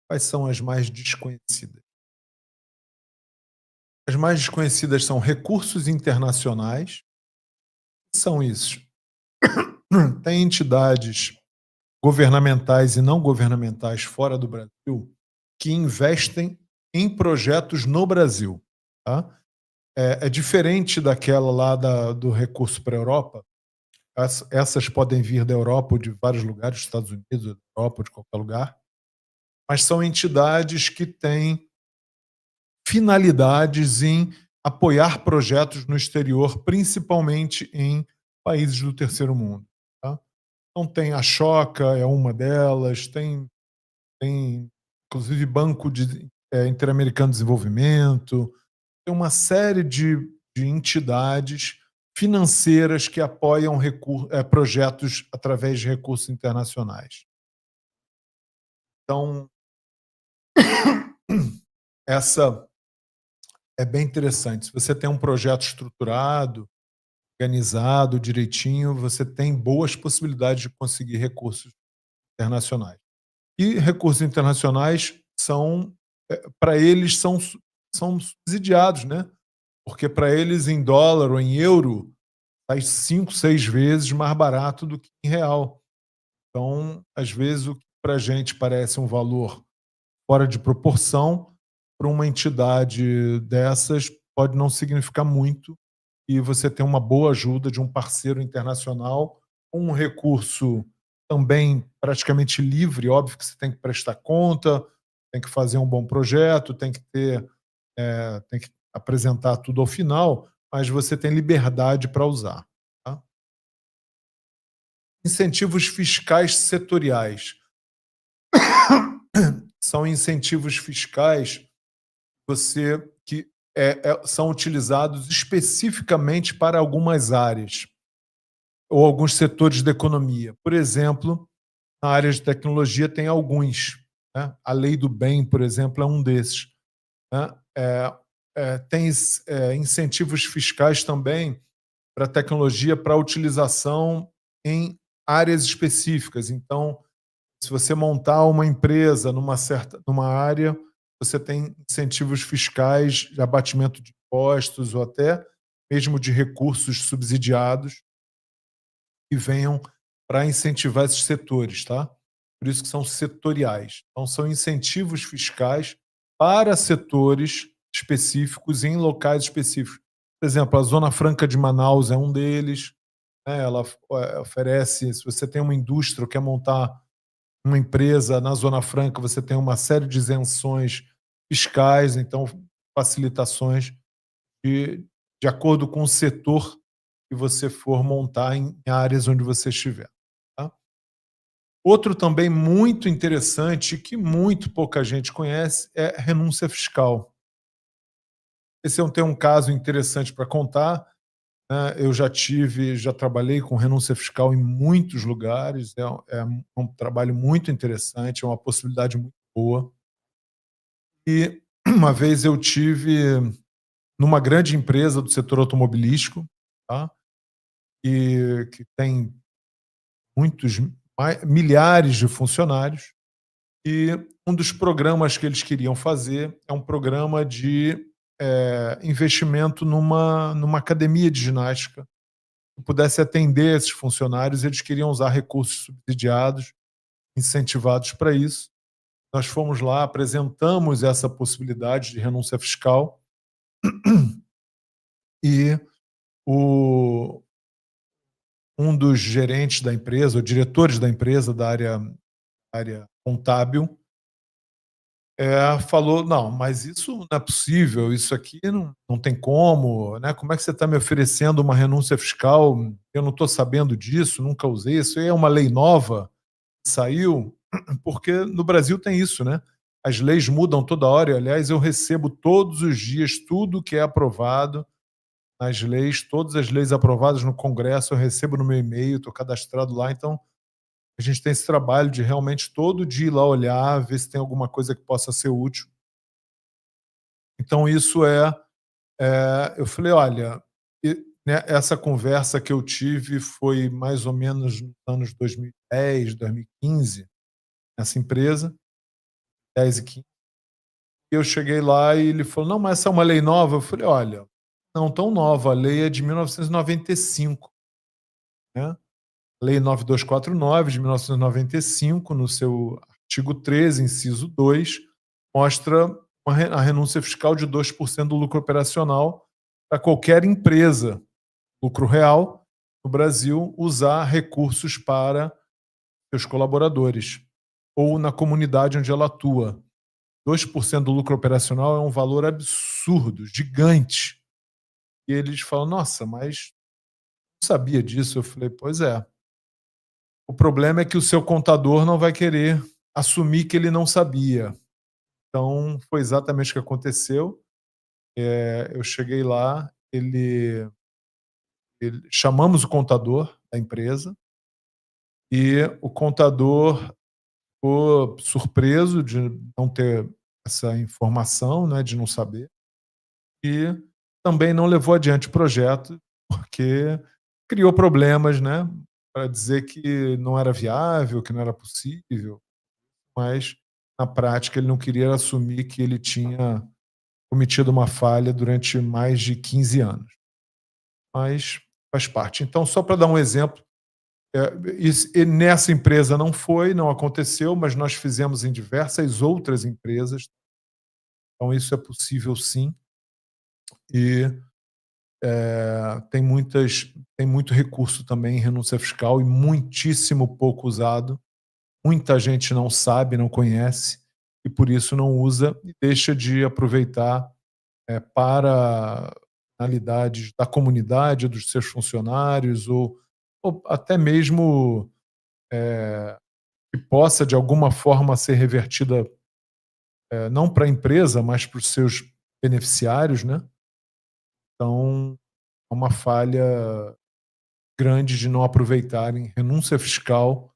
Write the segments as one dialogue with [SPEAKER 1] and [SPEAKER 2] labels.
[SPEAKER 1] Quais são as mais desconhecidas? As mais desconhecidas são recursos internacionais. Que são isso? Tem entidades governamentais e não governamentais fora do Brasil que investem em projetos no Brasil, tá? É diferente daquela lá do recurso para a Europa. Essas podem vir da Europa ou de vários lugares, Estados Unidos, Europa, ou de qualquer lugar, mas são entidades que têm finalidades em apoiar projetos no exterior, principalmente em países do terceiro mundo. Tá? Então tem a Choca, é uma delas, tem inclusive Banco Interamericano de Desenvolvimento, tem uma série de entidades financeiras que apoiam projetos através de recursos internacionais. Então, essa é bem interessante. Se você tem um projeto estruturado, organizado, direitinho, você tem boas possibilidades de conseguir recursos internacionais. E recursos internacionais são, para eles, são subsidiados, né? Porque para eles, em dólar ou em euro, sai 5, 6 vezes mais barato do que em real. Então, às vezes, o que para a gente parece um valor fora de proporção, para uma entidade dessas pode não significar muito, e você tem uma boa ajuda de um parceiro internacional, com um recurso também praticamente livre. Óbvio que você tem que prestar conta, tem que fazer um bom projeto, tem que apresentar tudo ao final, mas você tem liberdade para usar. Tá? Incentivos fiscais setoriais. São incentivos fiscais que são utilizados especificamente para algumas áreas ou alguns setores da economia. Por exemplo, na área de tecnologia tem alguns. Né? A lei do bem, por exemplo, é um desses. Né? Tem incentivos fiscais também para tecnologia para utilização em áreas específicas. Então, se você montar uma empresa numa área, você tem incentivos fiscais de abatimento de impostos ou até mesmo de recursos subsidiados que venham para incentivar esses setores, tá? Por isso que são setoriais. Então, são incentivos fiscais para setores específicos em locais específicos. Por exemplo, a Zona Franca de Manaus é um deles. Né? Ela oferece, se você tem uma indústria ou quer montar uma empresa na Zona Franca, você tem uma série de isenções fiscais, então facilitações de, de acordo com o setor que você for montar em áreas onde você estiver. Tá? Outro também muito interessante, que muito pouca gente conhece, é renúncia fiscal. Esse tem um caso interessante para contar. Né? Eu já trabalhei com renúncia fiscal em muitos lugares, um trabalho muito interessante, é uma possibilidade muito boa. E uma vez eu tive numa grande empresa do setor automobilístico, tá? Que tem muitos, milhares de funcionários, e um dos programas que eles queriam fazer é um programa de investimento numa academia de ginástica que pudesse atender esses funcionários. Eles queriam usar recursos subsidiados, incentivados para isso. Nós fomos lá, apresentamos essa possibilidade de renúncia fiscal e o, um dos gerentes da empresa, ou diretores da empresa da área contábil, falou: não, mas isso não é possível, isso aqui não tem como, né? Como é que você está me oferecendo uma renúncia fiscal? Eu não estou sabendo disso, nunca usei, isso aí é uma lei nova que saiu, porque no Brasil tem isso, né? As leis mudam toda hora, e aliás, eu recebo todos os dias tudo que é aprovado nas leis, todas as leis aprovadas no Congresso, eu recebo no meu e-mail, estou cadastrado lá. Então a gente tem esse trabalho de realmente todo dia ir lá olhar, ver se tem alguma coisa que possa ser útil. Então isso eu falei: olha, né, essa conversa que eu tive foi mais ou menos nos anos 2010, 2015, nessa empresa. 10 e 15. E eu cheguei lá e ele falou: "Não, mas essa é uma lei nova?" Eu falei: "Olha, não tão nova, a lei é de 1995, né. Lei 9249 de 1995, no seu artigo 13, inciso 2, mostra a renúncia fiscal de 2% do lucro operacional para qualquer empresa, lucro real, no Brasil, usar recursos para seus colaboradores ou na comunidade onde ela atua. 2% do lucro operacional é um valor absurdo, gigante. E eles falam: "Nossa, mas não sabia disso". Eu falei: "Pois é. O problema é que o seu contador não vai querer assumir que ele não sabia". Então, foi exatamente o que aconteceu. Eu cheguei lá, chamamos o contador da empresa e o contador ficou surpreso de não ter essa informação, né, de não saber, e também não levou adiante o projeto, porque criou problemas, né, para dizer que não era viável, que não era possível, mas na prática ele não queria assumir que ele tinha cometido uma falha durante mais de 15 anos. Mas faz parte. Então, só para dar um exemplo, e nessa empresa não foi, não aconteceu, mas nós fizemos em diversas outras empresas, então isso é possível sim, e tem muito recurso também em renúncia fiscal e muitíssimo pouco usado. Muita gente não sabe, não conhece, e por isso não usa e deixa de aproveitar, para finalidades da comunidade, dos seus funcionários ou até mesmo, que possa de alguma forma ser revertida, não para a empresa, mas para os seus beneficiários, né. Então, é uma falha grande de não aproveitarem renúncia fiscal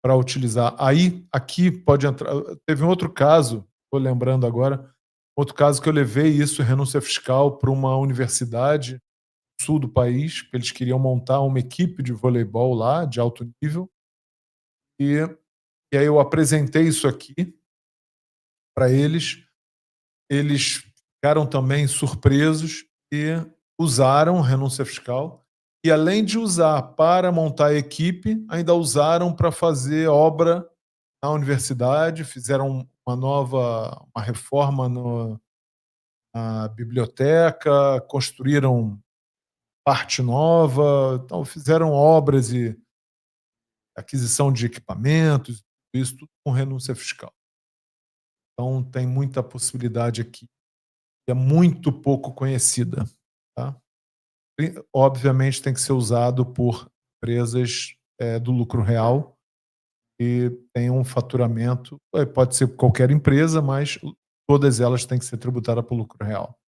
[SPEAKER 1] para utilizar. Aí, aqui pode entrar. Teve um outro caso, estou lembrando agora, outro caso que eu levei isso, renúncia fiscal, para uma universidade no sul do país, que eles queriam montar uma equipe de voleibol lá, de alto nível, e, e aí eu apresentei isso aqui para eles. Eles ficaram também surpresos e usaram renúncia fiscal. E além de usar para montar a equipe, ainda usaram para fazer obra na universidade, fizeram uma reforma na biblioteca, construíram parte nova, então fizeram obras e aquisição de equipamentos, isso tudo com renúncia fiscal. Então tem muita possibilidade aqui, que é muito pouco conhecida, tá? Obviamente tem que ser usado por empresas, do lucro real e tem um faturamento, pode ser qualquer empresa, mas todas elas têm que ser tributadas por lucro real.